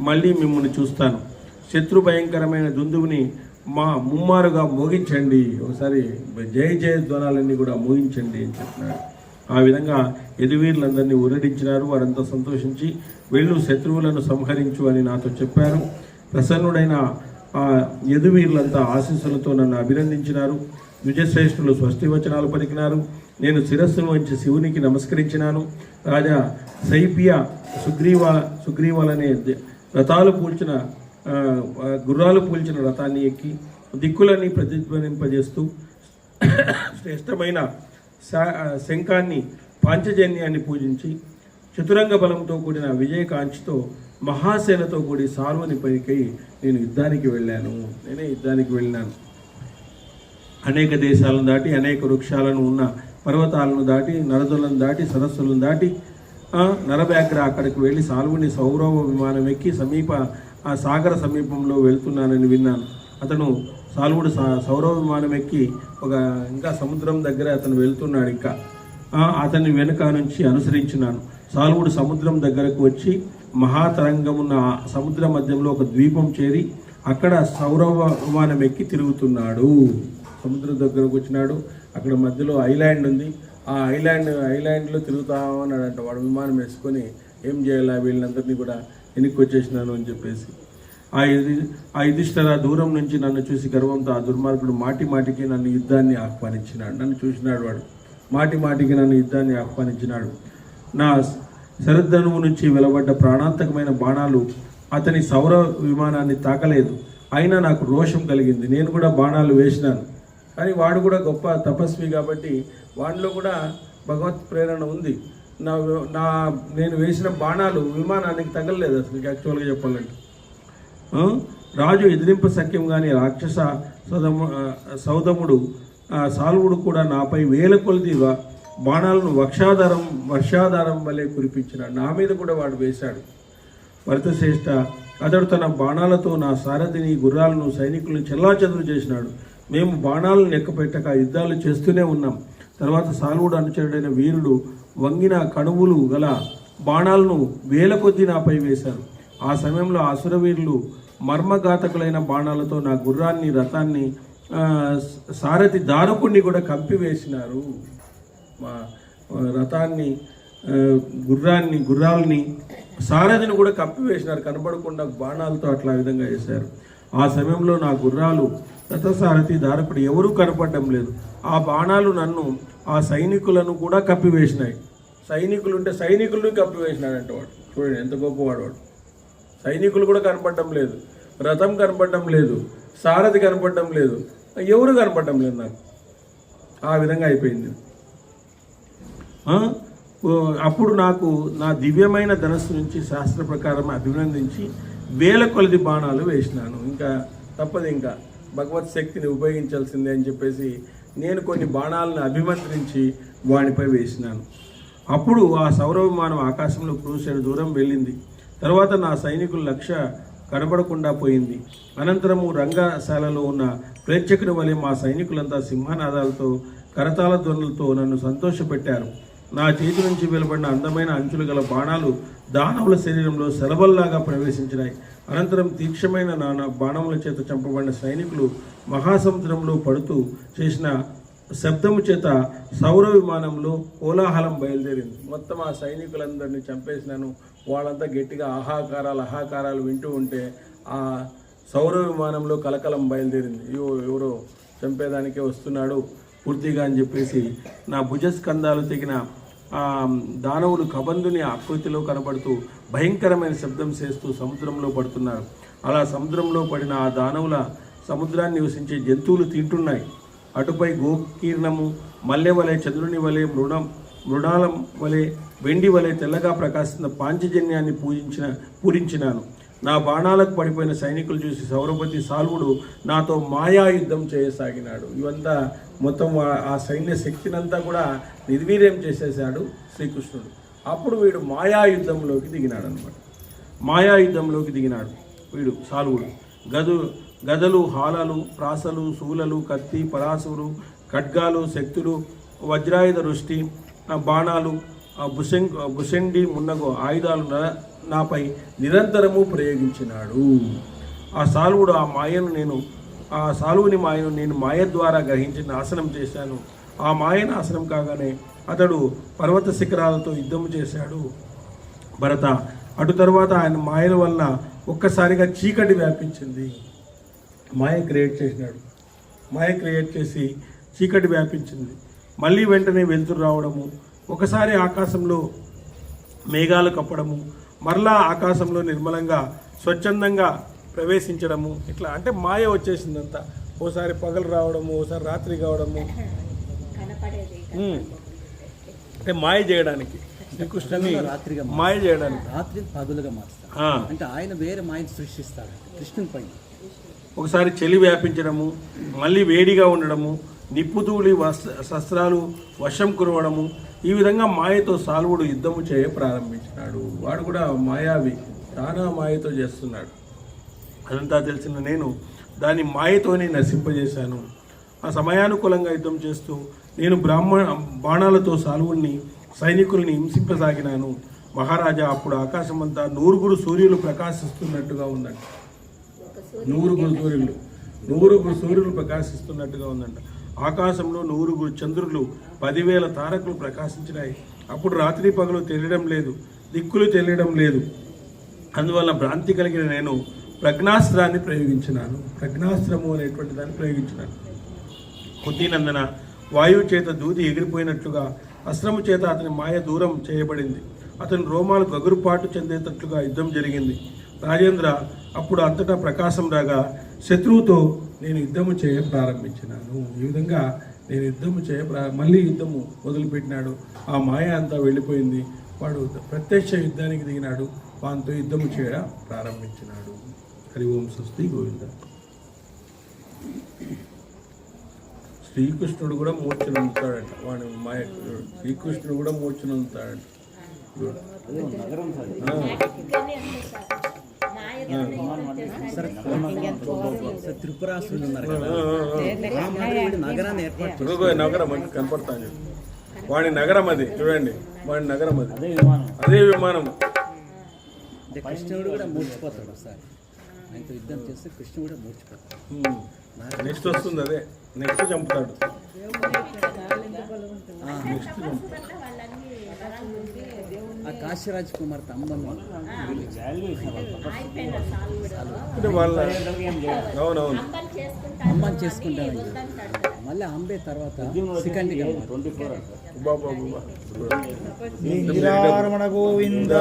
మళ్ళీ మిమ్మల్ని చూస్తాను. శత్రు భయంకరమైన దుందువుని ముమ్మారుగా మోగించండి, ఒకసారి జయ జయ ధ్వనాలన్నీ కూడా మోగించండి అని చెప్పినాడు. ఆ విధంగా యదువీరులందరినీ ఊరడించినారు. వారంతా సంతోషించి, వెళ్ళు శత్రువులను సంహరించు అని నాతో చెప్పారు. ప్రసన్నుడైన ఆ యదువీరులంతా ఆశీస్సులతో నన్ను అభినందించినారు. విజయశ్రేష్ఠులు స్వస్తి వచనాలు పలికినారు. నేను శిరస్సును వంచి శివునికి నమస్కరించినాను. రాజా సైపియా సుగ్రీవాలనే గుర్రాలు పూల్చిన రథాన్ని ఎక్కి దిక్కులని ప్రతిధ్వనింపజేస్తూ శ్రేష్టమైన శంఖాన్ని పాంచజన్యాన్ని పూజించి చతురంగ బలంతో కూడిన విజయకాంక్షతో మహాసేనతో కూడి సాల్వుని పైకై నేను యుద్ధానికి వెళ్ళాను. అనేక దేశాలను దాటి, అనేక వృక్షాలను ఉన్న పర్వతాలను దాటి, నరదులను దాటి, సరస్సులను దాటి నరవ్యాఘ్ర అక్కడికి వెళ్ళి సాల్వుని సౌరవ విమానం ఎక్కి ఆ సాగర సమీపంలో వెళ్తున్నానని విన్నాను. అతను సాల్వుడు సౌరవ విమానం ఎక్కి ఇంకా సముద్రం దగ్గర అతను వెళ్తున్నాడు. ఇంకా అతన్ని వెనుక నుంచి అనుసరించినాను. సాల్వుడు సముద్రం దగ్గరకు వచ్చి మహాతరంగమున్న సముద్ర మధ్యంలో ఒక ద్వీపం చేరి అక్కడ సౌరవ విమానం ఎక్కి తిరుగుతున్నాడు. సముద్రం దగ్గరకు వచ్చినాడు. అక్కడ మధ్యలో ఐలాండ్ ఉంది. ఆ ఐలాండ్లో తిరుగుతా ఉన్నాడంట. వాడు విమానం వేసుకొని ఏం చేయాలా, వీళ్ళందరినీ కూడా వెనక్కి వచ్చేసినాను అని చెప్పేసి. ఆ యుధిష్ఠిర దూరం నుంచి నన్ను చూసి గర్వంతో ఆ దుర్మార్గుడు మాటికి నన్ను యుద్ధాన్ని ఆహ్వానించినాడు. నన్ను చూసినాడు వాడు, మాటికి నన్ను యుద్ధాన్ని ఆహ్వానించినాడు. నా శరద్ధనువు నుంచి వెలువడ్డ ప్రాణాంతకమైన బాణాలు అతని సౌర విమానాన్ని తాకలేదు. అయినా నాకు రోషం కలిగింది. నేను కూడా బాణాలు వేసినాను. కానీ వాడు కూడా గొప్ప తపస్వి కాబట్టి వాడిలో కూడా భగవత్ ప్రేరణ ఉంది. నేను వేసిన బాణాలు విమానానికి తగలలేదు అసలు, యాక్చువల్గా చెప్పాలంటే. రాజు ఎదిరింప సఖ్యం కానీ రాక్షస సౌదముడు సాల్వుడు కూడా నాపై వేల కొలది బాణాలను వర్షాధారం వలె కురిపించినాడు. నా మీద కూడా వాడు వేశాడు. భరతశ్రేష్ఠ, అతడు తన బాణాలతో నా సారథిని, గుర్రాలను, సైనికులను చెల్లాచెదురు చేసినాడు. మేము బాణాలను లెక్కపెట్టక యుద్ధాలు చేస్తూనే ఉన్నాం. తర్వాత సాల్వుడు అనుచరుడైన వీరుడు వంగిన కణువులు గల బాణాలను వేల కొద్దీ నాపై వేశారు. ఆ సమయంలో అసురవీరులు మర్మఘాతకులైన బాణాలతో నా గుర్రాన్ని, రథాన్ని, సారథి దారుకుణ్ణి కూడా కంపివేసినారు. మా రథాన్ని, గుర్రాల్ని, సారథిని కూడా కప్పివేసినారు. కనబడకుండా బాణాలతో అట్లా విధంగా వేశారు. ఆ సమయంలో నా గుర్రాలు, రథసారథి, దారకుడు ఎవరూ కనపడడం లేదు. ఆ బాణాలు నన్ను, ఆ సైనికులను కూడా కప్పివేసినాయి. సైనికులను కప్పివేసినాడంట వాడు. చూడండి ఎంత గొప్పవాడు వాడు. సైనికులు కూడా కనపడడం లేదు, రథం కనపడడం లేదు, సారథి కనపడడం లేదు, ఎవరు కనపడడం లేదు నాకు. ఆ విధంగా అయిపోయింది. అప్పుడు నాకు నా దివ్యమైన ధనస్సు నుంచి శాస్త్ర ప్రకారం అభినందించి వేల కొలది బాణాలు వేసినాను. ఇంకా తప్పదు, ఇంకా భగవత్ శక్తిని ఉపయోగించాల్సిందే అని చెప్పేసి నేను కొన్ని బాణాలను అభిమంత్రించి వాడిపై వేసినాను. అప్పుడు ఆ సౌర విమానం ఆకాశంలో క్రూసేడు దూరం వెళ్ళింది. తర్వాత నా సైనికుల లక్ష్య కనబడకుండా పోయింది. అనంతరము రంగశాలలో ఉన్న ప్రేక్షకుని వలె మా సైనికులంతా సింహనాదాలతో, కరతాళ ధ్వనులతో నన్ను సంతోషపెట్టారు. నా చేతి నుంచి వెలువడిన అందమైన అంచులు గల బాణాలు దానవుల శరీరంలో శలభల్లాగా ప్రవేశించినాయి. అనంతరం తీక్షమైన బాణముల చేత చంపబడిన సైనికులు మహాసముద్రంలో పడుతూ చేసిన శబ్దము చేత సౌర విమానంలో కోలాహలం బయలుదేరింది. మొత్తం ఆ సైనికులందరినీ చంపేసినాను. వాళ్ళంతా గట్టిగా అహాకారాలు వింటూ ఉంటే ఆ సౌర విమానంలో కలకలం బయలుదేరింది. ఎవరో చంపేదానికే వస్తున్నాడు, పూర్తిగా అని చెప్పేసి నా భుజస్కంధాలు తెగిన దానవులు కబంధుని ఆకృతిలో కనబడుతూ భయంకరమైన శబ్దం చేస్తూ సముద్రంలో పడుతున్నారు. అలా సముద్రంలో పడిన ఆ దానవుల సముద్రాన్ని నివసించే జంతువులు తింటున్నాయి. అటుపై గోకీర్ణము మల్లె వలె, చంద్రుని వలె, మృణాలం వలె, వెండి వలె తెల్లగా ప్రకాశిస్తున్న పాంచజన్యాన్ని పూరించినాను. నా బాణాలకు పడిపోయిన సైనికులు చూసి సౌరపతి సాల్వుడు నాతో మాయా యుద్ధం చేయసాగినాడు. ఇవంతా మొత్తం ఆ సైన్య శక్తినంతా కూడా నిర్వీర్యం చేసేసాడు శ్రీకృష్ణుడు. అప్పుడు వీడు మాయా యుద్ధంలోకి దిగినాడు అనమాట. మాయా యుద్ధంలోకి దిగినాడు వీడు సాల్వుడు. గదలు, హాలాలు, ప్రాసలు, శూలలు, కత్తి, పరాసురు, ఖడ్గాలు, శక్తులు, వజ్రాయుధ వృష్టి, బాణాలు, భుషండి మున్నగు ఆయుధాలు నాపై నిరంతరము ప్రయోగించినాడు. ఆ సాల్వుని మాయను నేను మాయ ద్వారా గ్రహించి నాశనం చేశాను. ఆ మాయ నాశనం కాగానే అతడు పర్వత శిఖరాలతో యుద్ధం చేశాడు భరత. అటు తర్వాత ఆయన మాయల వలన ఒక్కసారిగా చీకటి వ్యాపించింది. మాయ క్రియేట్ చేసి చీకటి వ్యాపించింది. మళ్ళీ వెంటనే వెలుతురు రావడము, ఒకసారి ఆకాశంలో మేఘాలు కప్పడము, మరలా ఆకాశంలో నిర్మలంగా స్వచ్ఛందంగా ప్రవేశించడము. ఇట్లా అంటే మాయ వచ్చేసిందంతా. ఓసారి పగలు రావడము, ఓసారి రాత్రి కావడము, అంటే మాయ చేయడానికి శ్రీకృష్ణుని మాయ చేయడానికి రాత్రి పగులుగా మారుస్తాడు. అంటే ఆయన వేరే మాయను సృష్టిస్తాడు కృష్ణుని పైన. ఒకసారి చలి వ్యాపించడము, మళ్ళీ వేడిగా ఉండడము, నిప్పుతూలి శస్త్రాలు వశం కురవడము, ఈ విధంగా మాయతో సాల్వుడు యుద్ధము చేయ ప్రారంభించినాడు. వాడు కూడా మాయావి, చాలా మాయతో చేస్తున్నాడు. అదంతా తెలిసిన నేను దాన్ని మాయతోనే నశింపజేశాను. ఆ సమయానుకూలంగా యుద్ధం చేస్తూ నేను బాణాలతో సాల్వుడిని సైనికుల్ని హింసింపసాగినాను. మహారాజా, అప్పుడు ఆకాశమంతా 100 సూర్యులు ప్రకాశిస్తున్నట్టుగా ఉందంట. 100 సూర్యులు ప్రకాశిస్తున్నట్టుగా ఉందంట. ఆకాశంలో 100 చంద్రులు, 10,000 తారకులు ప్రకాశించినాయి. అప్పుడు రాత్రి పగలు తెలియడం లేదు, దిక్కులు తెలియడం లేదు. అందువల్ల భ్రాంతి కలిగిన నేను ప్రజ్ఞాస్త్రాన్ని ప్రయోగించినాను. ప్రజ్ఞాస్త్రము అనేటువంటి దాన్ని ప్రయోగించినాను. కుంతీనందన వాయువు చేత దూది ఎగిరిపోయినట్లుగా అస్త్రము చేత అతని మాయ దూరం చేయబడింది. అతని రోమాలు గగురుపాటు చెందేటట్లుగా యుద్ధం జరిగింది. రాజేంద్ర, అప్పుడు అంతటా ప్రకాశం రాగా శత్రువుతో నేను యుద్ధము చేయ ప్రారంభించినాను. ఈ విధంగా నేను యుద్ధము మళ్ళీ యుద్ధము మొదలుపెట్టినాడు. ఆ మాయ అంతా వెళ్ళిపోయింది. వాడు ప్రత్యక్ష యుద్ధానికి దిగినాడు. వానితో యుద్ధము చేయ ప్రారంభించినాడు. హరి ఓం స్వస్తి గోవింద. శ్రీకృష్ణుడు కూడా మూర్ఛనందుతాడంట. వాడి మాయ శ్రీకృష్ణుడు కూడా మూర్ఛనందుతాడంట. త్రిపురాసులు ఉన్నారు కదా, నగరం అది కనపడతాను. వాడి నగరం అది చూడండి, వాడి నగరం అది. అదే విమానం. కృష్ణుడు కూడా మూర్చిపోతాడు. ఒకసారి ఆయనతో యుద్ధం చేస్తే కృష్ణుడు కూడా మూర్చిపోతాడు. నెక్స్ట్ వస్తుంది, అదే నెక్స్ట్ చంపుతాడు. ఆ కాశీరాజ్ కుమార్ అమ్మమ్మ అవునవును అమ్మని చేసుకుంటాడు. మళ్ళీ అంబే తర్వాత సెకండ్ గోవింద.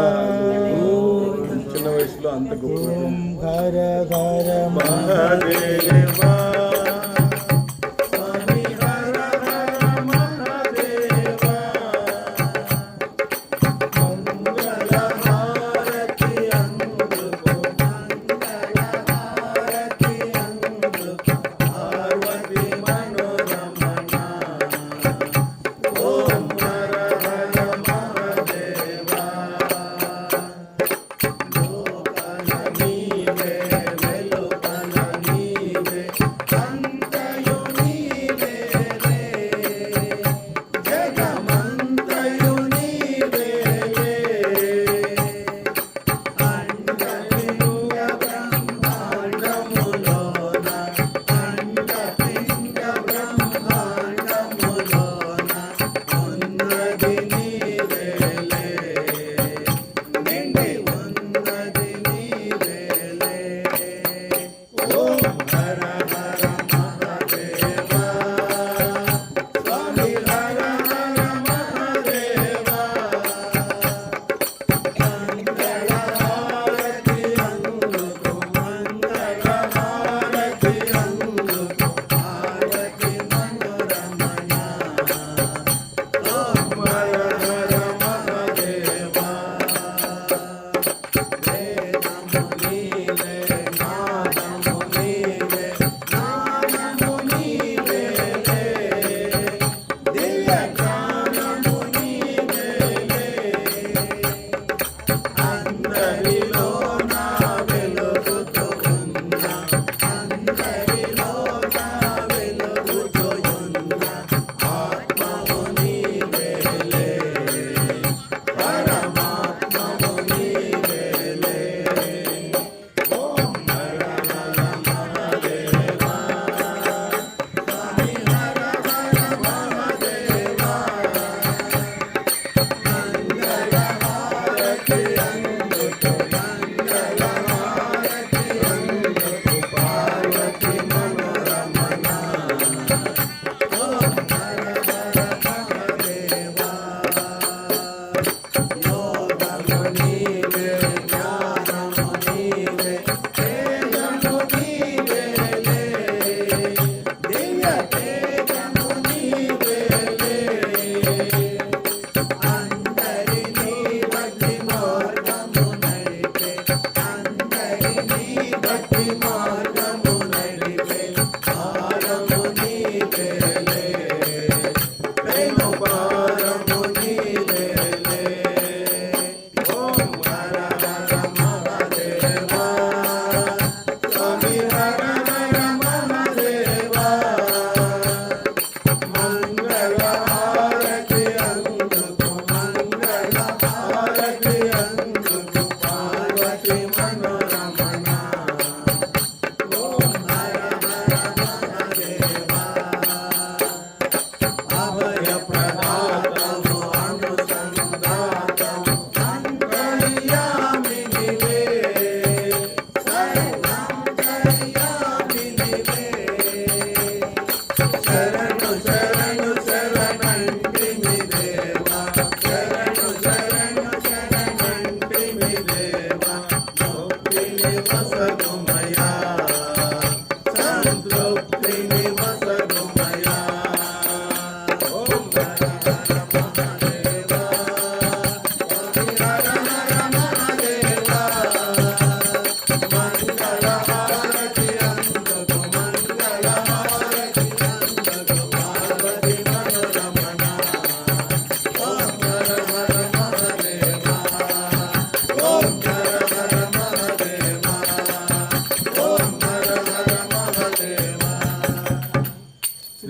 చిన్న వయసులో అంత గొప్ప.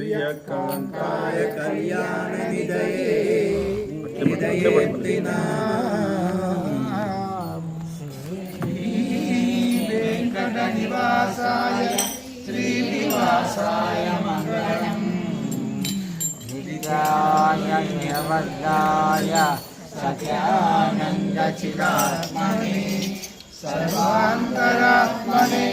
శ్రీయకాంతాయ కళ్యాణ నిదయే వెంకట నివాసాయ శ్రీనివాసాయ మంగళం నిత్యాయ నివద్దాయ సత్యానంద చిదాత్మనే సర్వాంతరాత్మనే